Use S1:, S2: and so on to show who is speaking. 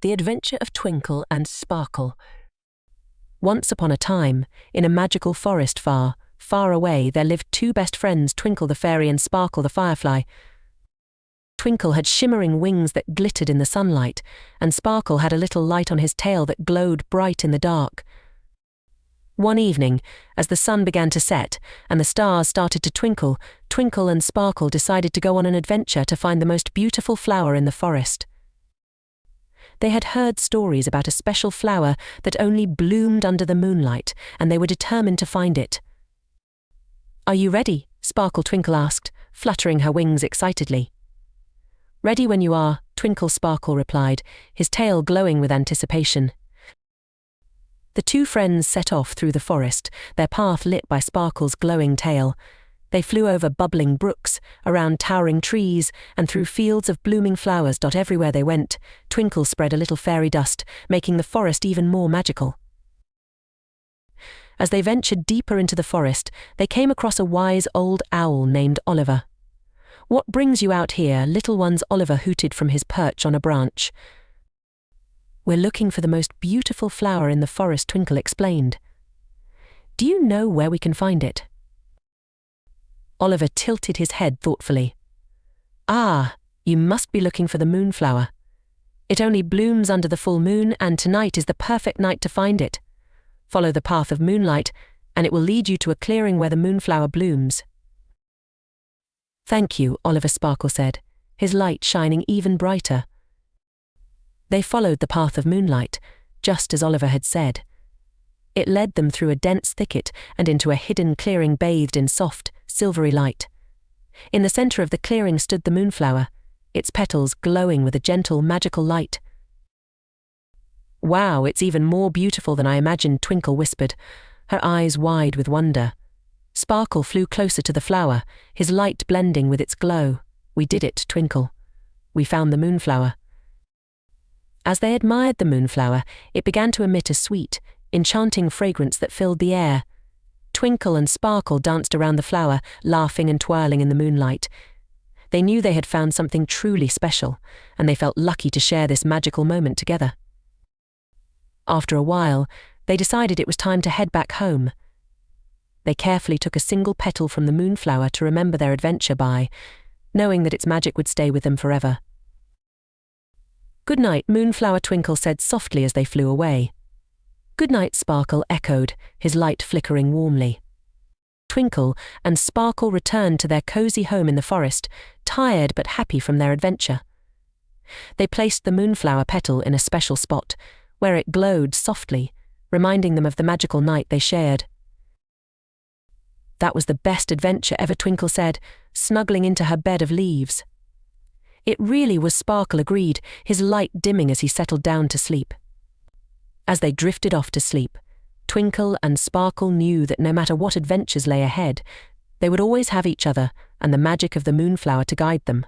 S1: The Adventure of Twinkle and Sparkle. Once upon a time, in a magical forest far, far away, there lived two best friends, Twinkle the fairy and Sparkle the firefly. Twinkle had shimmering wings that glittered in the sunlight, and Sparkle had a little light on his tail that glowed bright in the dark. One evening, as the sun began to set and the stars started to twinkle, Twinkle and Sparkle decided to go on an adventure to find the most beautiful flower in the forest. They had heard stories about a special flower that only bloomed under the moonlight, and they were determined to find it. "Are you ready?" Sparkle Twinkle asked, fluttering her wings excitedly. "Ready when you are," Twinkle Sparkle replied, his tail glowing with anticipation. The two friends set off through the forest, their path lit by Sparkle's glowing tail. They flew over bubbling brooks, around towering trees, and through fields of blooming flowers. Everywhere they went, Twinkle spread a little fairy dust, making the forest even more magical. As they ventured deeper into the forest, they came across a wise old owl named Oliver. "What brings you out here, little ones?" Oliver hooted from his perch on a branch. "We're looking for the most beautiful flower in the forest," Twinkle explained. "Do you know where we can find it?" Oliver tilted his head thoughtfully. "Ah, you must be looking for the moonflower. It only blooms under the full moon, and tonight is the perfect night to find it. Follow the path of moonlight, and it will lead you to a clearing where the moonflower blooms." "Thank you," Oliver Sparkle said, his light shining even brighter. They followed the path of moonlight, just as Oliver had said. It led them through a dense thicket and into a hidden clearing bathed in soft, silvery light. In the center of the clearing stood the moonflower, its petals glowing with a gentle, magical light. "Wow, it's even more beautiful than I imagined," Twinkle whispered, her eyes wide with wonder. Sparkle flew closer to the flower, his light blending with its glow. "We did it, Twinkle. We found the moonflower." As they admired the moonflower, it began to emit a sweet, enchanting fragrance that filled the air. Twinkle and Sparkle danced around the flower, laughing and twirling in the moonlight. They knew they had found something truly special, and they felt lucky to share this magical moment together. After a while, they decided it was time to head back home. They carefully took a single petal from the moonflower to remember their adventure by, knowing that its magic would stay with them forever. "Good night, Moonflower," Twinkle said softly as they flew away. "Good night," Sparkle echoed, his light flickering warmly. Twinkle and Sparkle returned to their cozy home in the forest, tired but happy from their adventure. They placed the moonflower petal in a special spot, where it glowed softly, reminding them of the magical night they shared. "That was the best adventure ever," Twinkle said, snuggling into her bed of leaves. "It really was," Sparkle agreed, his light dimming as he settled down to sleep. As they drifted off to sleep, Twinkle and Sparkle knew that no matter what adventures lay ahead, they would always have each other and the magic of the moonflower to guide them.